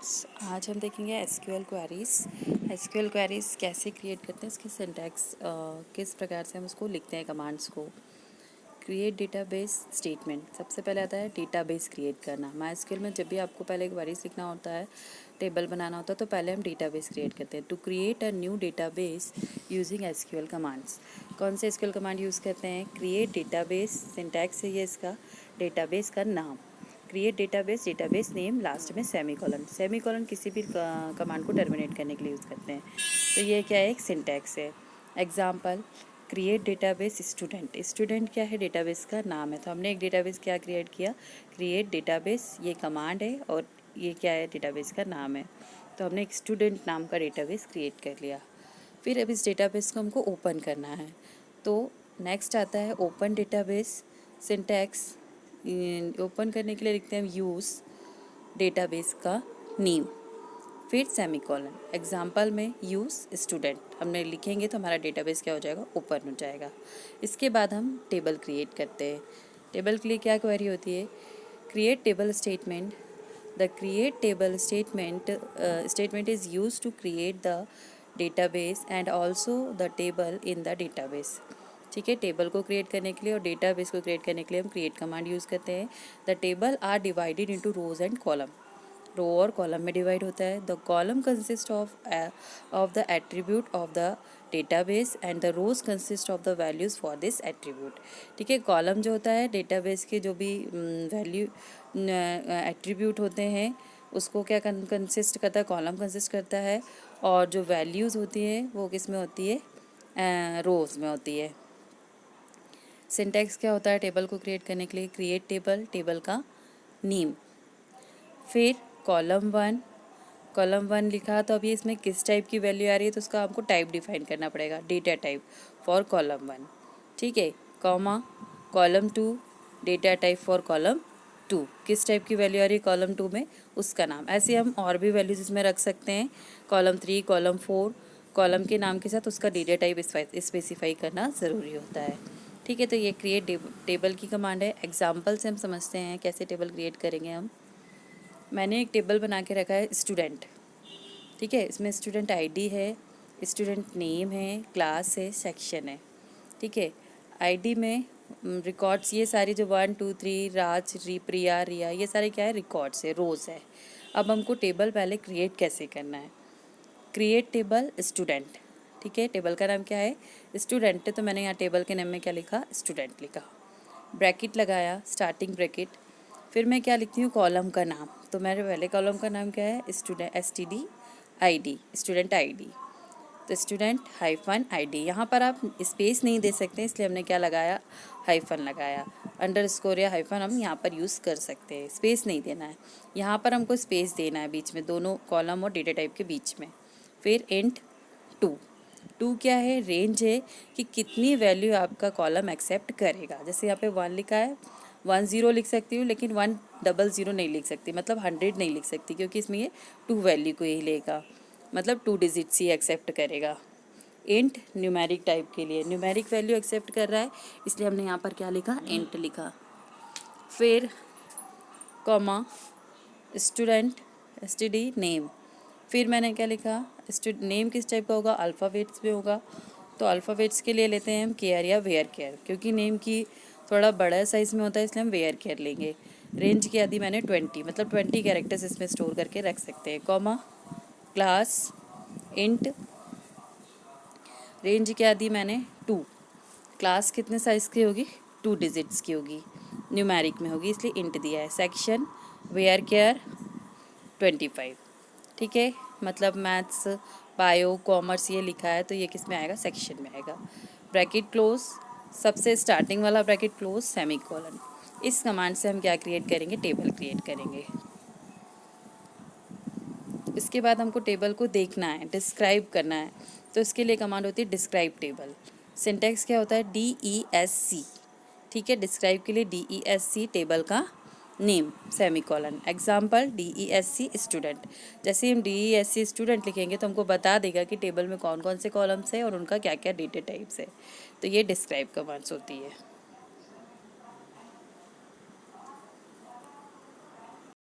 Students, आज हम देखेंगे एसक्यूएल क्वेरीज कैसे क्रिएट करते हैं, इसकी सिंटैक्स किस प्रकार से हम उसको लिखते हैं कमांड्स को। क्रिएट डेटाबेस स्टेटमेंट, सबसे पहले आता है डेटाबेस क्रिएट करना। माइस्क्यूएल में जब भी आपको पहले क्वेरीज लिखना होता है, टेबल बनाना होता है, तो पहले हम डेटाबेस क्रिएट करते हैं। To create a new database using SQL commands, कौन से एसक्यूएल कमांड यूज़ करते हैं? क्रिएट डेटाबेस, सिंटैक्स है ये इसका, डेटाबेस का नाम, create database, database name, last में सेमीकोलन किसी भी कमांड को टर्मिनेट करने के लिए यूज़ करते हैं। तो ये क्या है? एक सिंटैक्स है। एग्जाम्पल, क्रिएट डेटाबेस स्टूडेंट क्या है? डेटाबेस का नाम है। तो हमने एक डेटाबेस क्या क्रिएट किया? क्रिएट डेटाबेस, ये कमांड है और ये क्या है? डेटाबेस का नाम है। तो हमने एक स्टूडेंट नाम का डेटाबेस क्रिएट कर लिया। फिर अब इस डेटाबेस को हमको ओपन करना है। तो नेक्स्ट आता है ओपन डेटाबेस सिंटैक्स। ओपन करने के लिए लिखते हैं यूज़ डेटाबेस का नेम, फिर सेमीकोलन। एग्जाम्पल में यूज़ स्टूडेंट हमने लिखेंगे तो हमारा डेटाबेस क्या हो जाएगा? ओपन हो जाएगा। इसके बाद हम टेबल क्रिएट करते हैं। टेबल के लिए क्या क्वेरी होती है? Create table statement. The create table statement is use to create the database and also the table in the database. ठीक है, टेबल को क्रिएट करने के लिए और डेटाबेस को क्रिएट करने के लिए हम क्रिएट कमांड यूज़ करते हैं। The table are divided into rows and column, row और कॉलम में डिवाइड होता है। The column consist of the attribute of the database and the rows consist of the values for this attribute. ठीक है, column जो होता है database के जो भी वैल्यू एट्रीब्यूट होते हैं उसको क्या कंसिस्ट करता है? कॉलम कंसिस्ट करता है। और जो वैल्यूज़ होती हैं वो किस में होती है? रोज़ में होती है। सिंटैक्स क्या होता है टेबल को क्रिएट करने के लिए? क्रिएट टेबल, टेबल का नेम, फिर कॉलम वन लिखा तो अभी इसमें किस टाइप की वैल्यू आ रही है तो उसका हमको टाइप डिफाइन करना पड़ेगा, data type for column one. ठीक है, comma column to, data type for column to, किस टाइप की वैल्यू आ रही है कॉलम टू में उसका नाम। ऐसे हम और भी वैल्यूज इसमें रख सकते हैं, column three, column four, column के नाम के साथ उसका डेटा टाइप स्पेसिफाई करना ज़रूरी होता है। ठीक है, तो ये क्रिएट टेबल की कमांड है। एग्जाम्पल से हम समझते हैं कैसे टेबल क्रिएट करेंगे हम। मैंने एक टेबल बना के रखा है स्टूडेंट। ठीक है, इसमें स्टूडेंट आईडी है, स्टूडेंट नेम है, क्लास है, सेक्शन है। ठीक है, आईडी में रिकॉर्ड्स, ये सारी जो 1 2 3 राज, प्रिया, रिया, ये सारे क्या है? रिकॉर्ड्स है, रोज़ है। अब हमको टेबल पहले क्रिएट कैसे करना है? Create table student. ठीक है, टेबल का नाम क्या है? स्टूडेंट। तो मैंने यहाँ टेबल के नाम में क्या लिखा? स्टूडेंट लिखा, ब्रैकेट लगाया, स्टार्टिंग ब्रैकेट। फिर मैं क्या लिखती हूँ? कॉलम का नाम। तो मेरे पहले कॉलम का नाम क्या है? Student, STD ID, student ID। तो स्टूडेंट हाइफन ID, यहाँ पर आप स्पेस नहीं दे सकते इसलिए हमने क्या लगाया? हाइफन लगाया। अंडरस्कोर या हाइफन हम यहाँ पर यूज़ कर सकते हैं, स्पेस नहीं देना है। यहाँ पर हमको स्पेस देना है बीच में, दोनों कॉलम और डेटा टाइप के बीच में। फिर इंट टू क्या है? रेंज है कि कितनी वैल्यू आपका कॉलम एक्सेप्ट करेगा। जैसे यहाँ पे 1 लिखा है, 10 लिख सकती हूँ लेकिन 100 नहीं लिख सकती, मतलब 100 नहीं लिख सकती, क्योंकि इसमें ये 2 वैल्यू को ही लेगा, मतलब 2 डिजिट्स ही एक्सेप्ट करेगा। इंट न्यूमेरिक टाइप के लिए न्यूमेरिक वैल्यू एक्सेप्ट कर रहा है, इसलिए हमने यहाँ पर क्या लिखा? इंट लिखा। फिर कॉमा स्टूडेंट STD नेम। फिर मैंने क्या लिखा? नेम किस टाइप का होगा? अल्फ़ाबेट्स में होगा। तो अल्फ़ाबेट्स के लिए लेते हैं हम केयर या वेयर केयर, क्योंकि नेम की थोड़ा बड़ा साइज़ में होता है इसलिए हम वेयर केयर लेंगे। रेंज क्या दी मैंने? 20, मतलब 20 कैरेक्टर्स इसमें स्टोर करके रख सकते हैं। कॉमा क्लास इंट, रेंज क्या दी मैंने? 2, क्लास कितने साइज़ की होगी? 2 डिजिट्स की होगी, न्यूमेरिक में होगी इसलिए इंट दिया है। Section where care 25। ठीक है, मतलब मैथ्स, बायो, कॉमर्स ये लिखा है तो ये किस में आएगा? सेक्शन में आएगा। ब्रैकेट क्लोज, सबसे स्टार्टिंग वाला ब्रैकेट क्लोज, सेमीकोलन। इस कमांड से हम क्या क्रिएट करेंगे? टेबल क्रिएट करेंगे। इसके बाद हमको टेबल को देखना है, डिस्क्राइब करना है, तो इसके लिए कमांड होती है डिस्क्राइब टेबल। सिंटैक्स क्या होता है? DESC। ठीक है, डिस्क्राइब के लिए DESC, टेबल का name, semicolon. Example DESC student. जैसे हम DESC स्टूडेंट लिखेंगे तो हमको बता देगा कि टेबल में कौन कौन से कॉलम्स है और उनका क्या क्या डेटा टाइप्स है। तो ये डिस्क्राइब कमांड्स होती है।